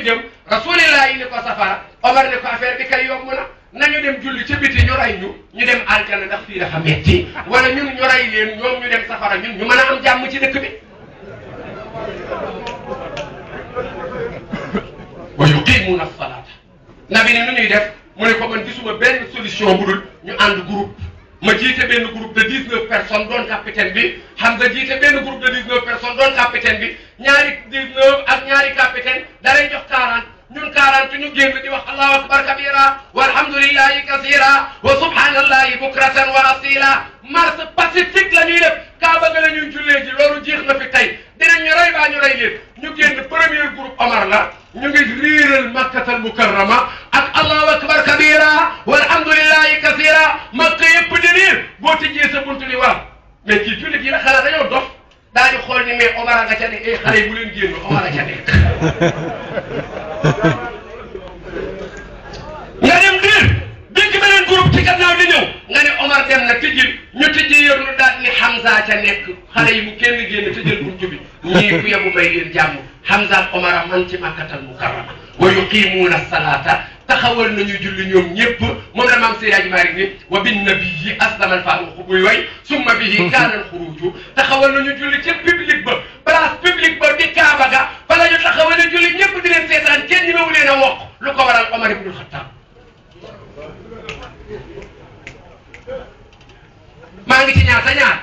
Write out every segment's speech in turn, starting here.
jëm rasulillah yi ni ko safara Omar ne ko affaire bi kay yomb na nañu dem julli ca biti ñu rey ñu dem aljana ndax fii dafa metti wala ñun ñu rey leen ñoom ñu dem safara ñun ñu mën a am jàmm ci dëkk bi wa yuqimuuna as-salaata nabi ni nu ñuy def mu ne ko man gisuma benn solution bu dul ñu ànd groupe ma jiite benn groupe de 19 personnes doon capitaine bi Hamza jiite benn groupe de 19 personnes doon capitaine bi ñaari 19 ak ñaari capitaine dalay jox 40 ñun 40 ñu génn di wax allahu akbar kabira walhamdulillahi kasira wa subhanallahi bukratan wa asila marche pacifique la ñuy def kaaba ga la ñuy jullee ji loolu jeex na fi tey dinañ ñu rey baa ñu rey leen ñu génn premier groupe Omar la ñu ngi riiral makkatal mukarrama ak allahu akbar kabira walhamdulillahi kasira makka yëpp di riir boo tijjee sa buntu ni waaw mais kii jullit yi la xalaat dañoo dof daa di xool ni mais Omar a nga ca ne ay xale yi bu leen génn Omar a ca nekk nga dem diir dégg beneen groupe ci gannaaw di ñëw nga ne Omar dem na tijjil ñu tijji yor lu daal ni Hamza ca nekk xale yi mu kenn génn tëjal buntu bi ñii ku yebu bay leen jàmm Hamza ak Omar a man ci makkatal mukarrama wa yuqimuuna salaata taxawal nañu julli ñoom ñëpp moom la maam Seydi Hadji Malick ni wa bin nabiyyi aslama al faaruqu buy way summa bihi kaana al xuruju taxawal nañu julli ca public ba place publique ba di Kaaba ga fa la ñu taxawal julli ñëpp di leen seetaan kenn ñi mewu leen a wokk lu ko waral Omar ibnul Xattaab maa ngi ci ñaata ñaar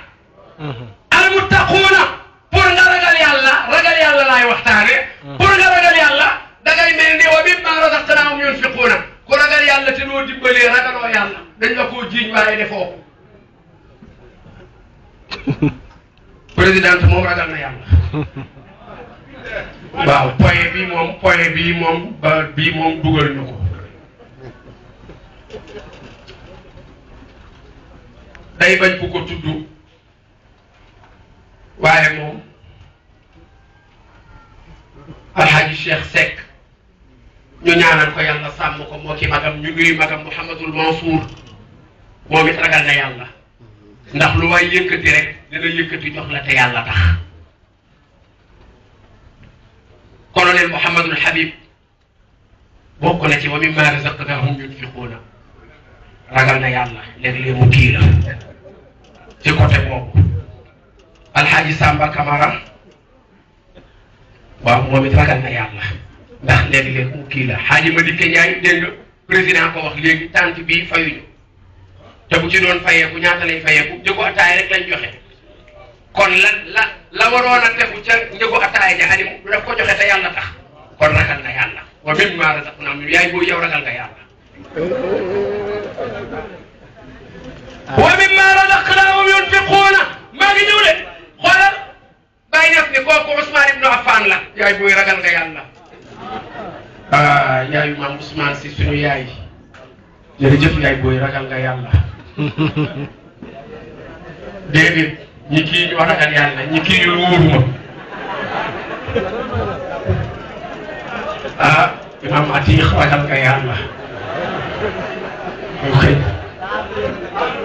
al muttaquuna pour nga ragal yàlla laay waxtaane pour nga ragal yàlla dangay mel ni wa mimmaa razaqnaahum yunfiquuna ku ragal yàlla te loo dimbalee ragaloo yàlla dañ la koo jiiñ waaye defoo ko présidente moom ragal na yàlla waaw point bii moom dugal ñu ko day bañ ku ko tudd waaye moom alxaaji Cheikh Seck ñu ñaanal ko yàlla sàmm ko moo ki magam ñu nuyu magam Mouhamadul Mansour moom it ragal na yàlla ndax lu waay yëkkati rek dina yëkkati jox la te yàlla tax colonel Mouhamadul Habib bokk na ci wa mimmaa razaqnaahum yunfiquuna ragal na yàlla léeg-léeg mu kii la ci côté boobu alxaaji Samba Camara waaw moom it ragal na yàlla ndax léegi-léegi mu kii la xaaji Madické Ndiaye dégg nga président ko wax léegi tante bii fayuñu te bu ci doon fayeeku ñaata lay fayeeku njëgu ataay rek lañ joxe kon la waroon a defu ca njëgu ataay ja ani du daf ko joxe te yàlla tax kon ragal na yàlla wa mimmaa razaqnaahum yaay booy yow ragal nga yàlla wa mimmaa razaqnaahum yunfiquuna maa ngi ñëw de xoolal bàyyi ñëpp ne kooku Ousmane ibnu Affan la yaay booy ragal nga yàlla yaayu maam Ousmane si suñu yaay jërëjëf yaay booy ragal nga yàlla déedéet ñi kii ñoo ragal yàlla ñi kii ñu wóoruma imam Atiix ragal nga yàlla ok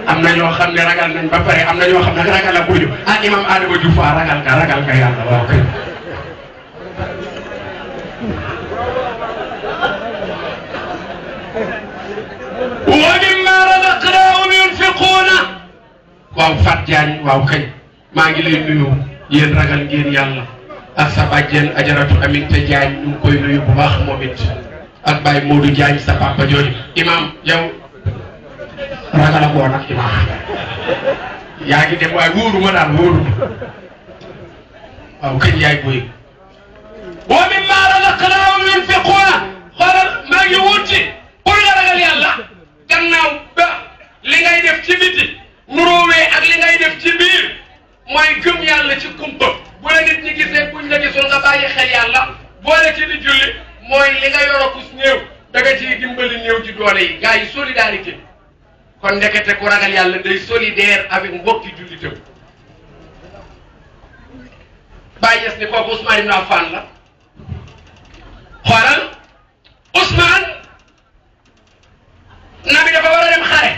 am na ñoo xam ne ragal nañ ba pare am na ñoo xam ne ragal la buñu imam Adama Diouf ragal nga yàlla waaw kay wa mimmaa razaqnaahum yunfiquuna waaw Fat Diagne waaw kay maa ngi lay nuyu yéen ragal ngeen yàlla ak sa bàjjen ajaratu Aminta Diagne ñu ngi koy nuyu bu baax moom it ak Baye Modou Diagne sa papa jooju imam yow ragal ak woon ak imam yaa ngi dem waaye wóoruma daal wóoruma waaw kañ yaay boy wa mimmaa razaqnaahum yunfiquuna xoolal maa ngi wuti pour nga ragal yàlla gannaaw ba li ngay def ci biti nuróowee ak li ngay def ci biir mooy gëm yàlla ci kumpa bu la nit ñi gisee buñ la gisul nga bàyyi xel yàlla boole ci di julli mooy li nga yorokus néew da nga ciy dimbali néew ci doole yi gars yi solidarité kon ndekete ku ragal yàlla day solidaire avec mbokki jullitam bàyyi des ni kooku Ousmane ibn Affan la xoolal Ousmane nabi dafa war a dem xare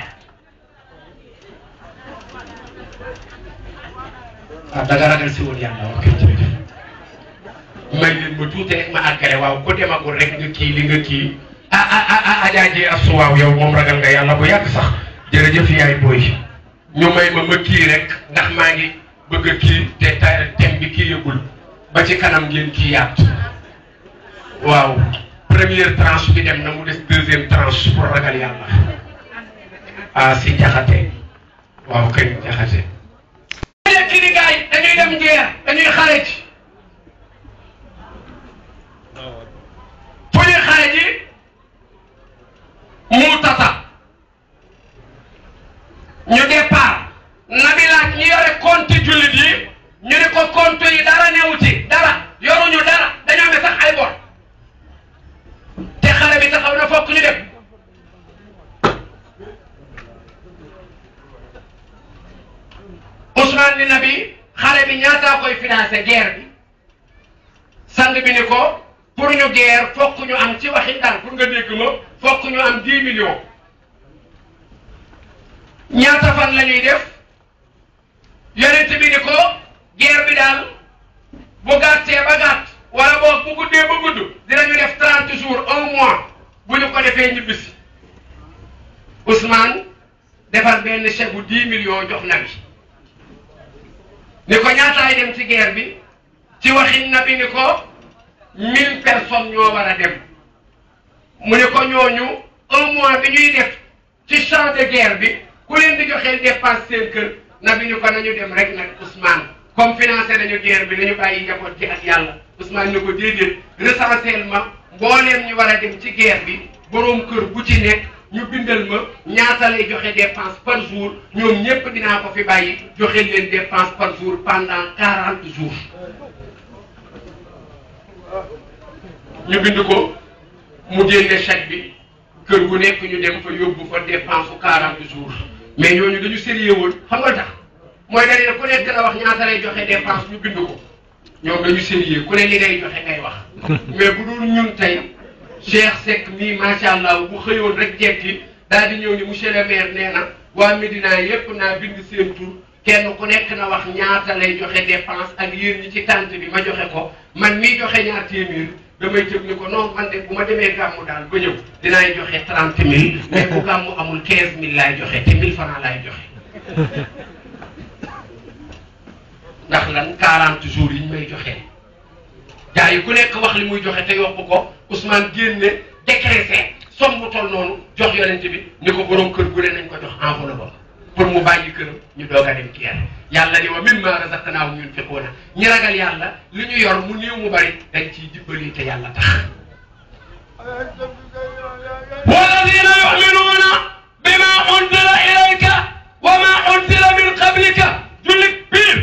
da nga ragal si woon yàlla wax kay jërëjëf may leen ma tuuti rek ma àggale waaw ku demagul rek nga kii li nga kii ajaajee asu waaw yow moom ragal nga yàlla bu yàgg sax jërëjëf yaay booy ñu may ma kii rek ndax maa ngi bëgg a kii te thème bi kii yëgul ba ci kanam ngeen kii yaat waaw première tranche bi dem na mu des deuxième tranche pour ragal yàlla si jaxate waaw kay jaxate kii di gars yi dañuy dem guerre dañuy xare ci fu ñuy xare ji mu tata ñu départ nabi laaj ñi yore compte jullit yi ñu ne ko compte yi dara newu ci dara yoruñu dara dañoo amee sax ay bor te xare bi taxaw na fokk ñu dem Ousmane ni nabi xare bi ñaataa koy financé guerre bi sang bi ni ko pour ñu guerre fokk ñu am ci waxi ndar pour nga dégg ma fokk ñu am 10 millions ñaata fan la ñuy def yonent bi ni ko guerre bi daal bu gàttee ba gàtt wala boog bu guddee ba gudd dinañu def 30 jours 1 mois bu ñu ko defee ñibbisi Ousmane defar benn chèque bu 10 millions jox nabi ni ko ñaataay dem ci guerre bi ci waxin nabi ni ko 1000 personnes ñoo war a dem mu ne ko ñooñu 1 mois bi ñuy def ci champ de guerre bi ku leen di joxeel dépense seen kër nabi ni ko nañu dem rek nag Ousmane comme financé nañu guerre bi nañu bàyyi njaboot gi ak yàlla Ousmane ni ko déedéet recensé ma mbooleem ñu war a dem ci guerre bi boroom kër bu ci nekk ñu bindal ma ñaata lay joxe dépense par jour ñoom ñépp dinaa ko fi bàyyi joxe leen dépense par jour pendant 40 jours ñu bind ko mu génne chèque bi kër gu nekk ñu dem fa yóbbu fa dépense su 40 jours mais ñooñu dañu sérieux woon xam nga tax mooy dañu ne ku nekk la wax ñaata lay joxe dépense ñu bind ko ñoom dañu sérieux ku ne li ngay joxe ngay wax mais bu dul ñun tey Cheikh Seck mii macha allah bu xëyoon rek jekki daal di ñëw ni monsieur le maire nee na waa Médina yépp naa bind seen tur kenn ku nekk na wax ñaata lay joxe dépense ak yéen ñi ci tànt bi ma joxe ko man mii joxe ñaar téeméer damay jëm ni ko non man de bu ma demee gàmmu daal ba ñëw dinaay joxe 30 000 mais bu gàmmu amul 15 000 laay joxe te 1000 francs laay joxe ndax lan 40 jours yi ñu may joxe. gaa yi ku nekk wax li muy joxe te yokk ko Ousmane génne décrété somme bu toll noonu jox yonent bi ni ko borom kër gu ne nañ ko jox enveloppe pour mu bàyyi këram ñu doog a dem ci yàlla ni wa mimma razaqnaahum yunfiquuna ñi ragal yàlla li ñu yor mu néew mu bari dañ ciy dimbali te yàlla tax walladina yuminuuna bima unzila ilayka wa ma unzila min qablika jullit biir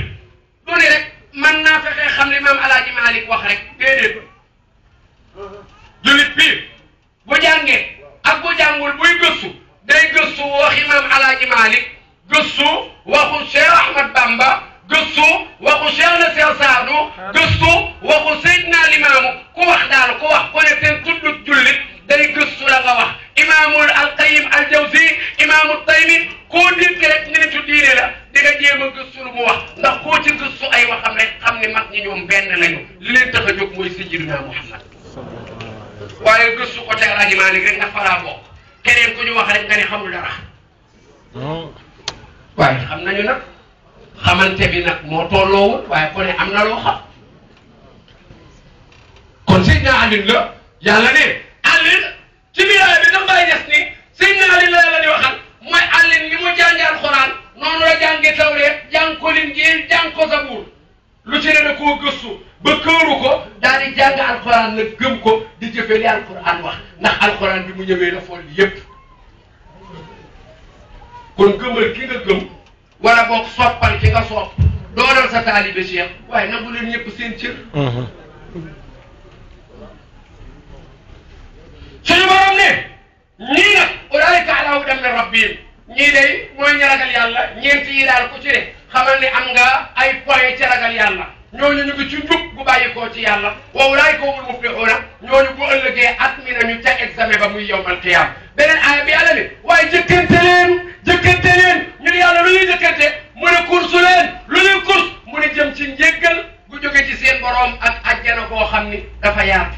du ne rek man naa fexee xam li maam Alaaji Maalik wax rek déedéet jullit biir bu jàngee ak bu jàngul buy gëstu day gëstu waxi maam Alaaji Maalik gëstu waxu Cheikh Ahmad Bamba gëstu waxu Cheikh na Cheikh Saadu gëstu waxu Seydina Limaamu ku wax daal ku wax ku ne seen tuddut jullit day gëstu la nga wax imaamul Alqayim Aljawzi imaamu Taymi koo dégg rek nitu diine la di nga jéem a gëstu lu mu wax ndax koo ci gëstu ay waxam rek xam ne mag ñi ñoom benn lañu li leen tax a jóg mooy Sayyidina Muhammad waaye gëstu ko te Alaaji Maalik rek ndax faraa bokk keneen ku ñu wax rek nga ne xamul dara waaye xam nañu nag xamante bi nag moo tolloowul waaye ku ne am na loo xam kon Seydina Ali la yàlla ne Ali ci biiraay bi dafay des ni Seydina Ali la yàlla di waxal mooy Ali ni mu jàngee alxuraan noonu la jàngee Tawreet jàng ko Linjiil jàng ko Zabuur lu ci ne da koo gëstu ba këru ko daal di jàng alxuraan nag gëm ko di jëfee li alxuraan wax ndax alxuraan bi mu ñëwee la fool yépp kon gëmal ki nga gëm wala boog soppal ki nga sopp doonal sa taalibe Cheikh waaye nangu leen ñëpp seen cër suñu borom ne ñii nag ulaa'ika alaa hudan min rabbihim ñii day mooy ñi ragal yàlla ñeenti yi daal ku ci ne xamal ne am nga ay point ci ragal yàlla ñooñu ñu ngi ci njub bu bàyyikoo ci yàlla wa ulaa'ika humul muflihuuna ñooñu bu ëllëgee at mi nañu ca examen ba muy yawmal qiyaama beneen aaya bi yàlla ne waaye jëkkante leen ñu ne yàlla lu ñuy jëkkante mu ne course leen lu ñuy course mu ne jëm ci njéggal gu jóge ci seen borom ak àjjana boo xam ni dafa dafa yaatu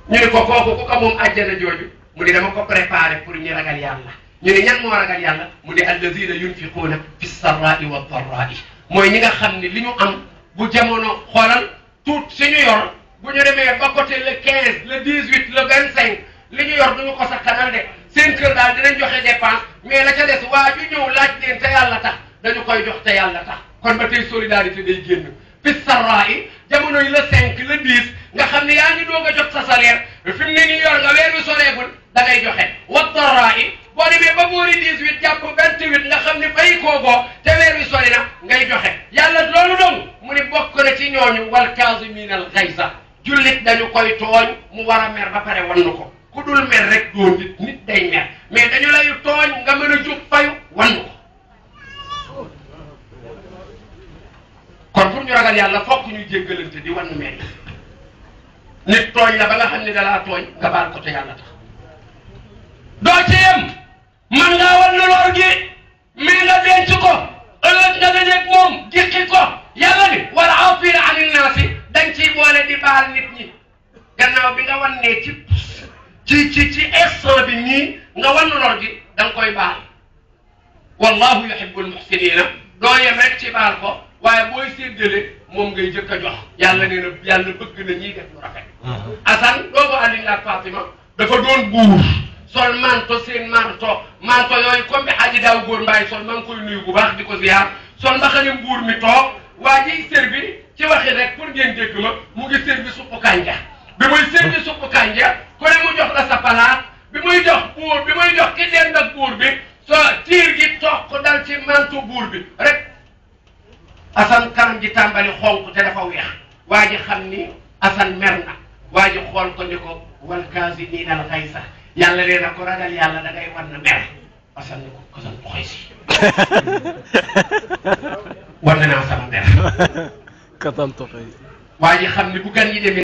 ñu ne ko kooku ku ko moom àjjana jooju mu ne dama ko préparé pour ñu ragal yàlla ñu ne ñan moo ragal yàlla mu ne allazina yunfiquuna fi sarraai wa darraai mooy ñi nga xam ne li ñu am bu jamono xoolal tuut si ñu yor bu ñu demee ba côté le 15 le 18 le 25 li ñu yor duñu ko sakkanal de seen kër daal dinañ joxe dépense mais la ca des waa ju ñëw laaj leen te yàlla tax dañu koy jox te yàlla tax kon ba tey solidarité day génn fi sarraai jamono yi le 5 le 10 nga xam ne yaa ngi doog a jot sa salaire fi mu ne nii yor nga weer wi soreegul da ngay joxe wa darraai boo demee ba boori 18 jàpp 28 nga xam ne fay koogoo te weer wi sori na ngay joxe yàlla loolu dong mu ni bokk na ci ñooñu wal kaazimiina al gayza jullit dañu koy tooñ mu war a mer ba pare wannu ko ku dul mer rek doo nit day mer mais dañu lay tooñ nga mën a jóg fayu wannu ko kon pour ñu ragal yàlla fokk ñu jéggalante di wannu mer nit tooñ la ba nga xam ne dalaa tooñ nga baal ko te yàlla tax doo ci yem man ngaa wannu lor gi mais nga denc ko ëllëg nga dajeeg moom giqi ko yàlla ni wal aafiina ani naasi dañ ciy boole di baal nit ñi gannaaw bi nga wannee ci instant bi nii nga wannu lor gi da nga koy baal wallahu yuhibbul muhsiniina doo yem rek ci baal ko waaye booy séddale moom ngay jëkk a jox yàlla nee na yàlla bëgg na ñiy def lu rafet Assane doomu Alioune ak Fatima dafa doon buur sol manto seen manto yooyu comme bi aji daaw góor mbaay sol maa ngi koy nuyu bu baax di ko ziar sol mbaxane mbuur mi toog waa jiy servi ci waxi rek pour ngeen dégg ma mu ngi servi suppu kanja bi muy servi suppu kanja ku ne mu jox la sa palaat bi muy jox buur bi muy jox ki dend ak buur bi so tiir gi toog ko dal ci manto buur bi rek Assane kanam ji tàmbali xonk te dafa weex waa ji xam ni Assane mer na waa ji xool ko ni ko wal kaazimiina al gayza yàlla nee na ko ragal yàlla da ngay war na mer Assane ni ko Assane toxoy si war na naa sama mer katam toxoy waa ji xam ni bu gan yi demee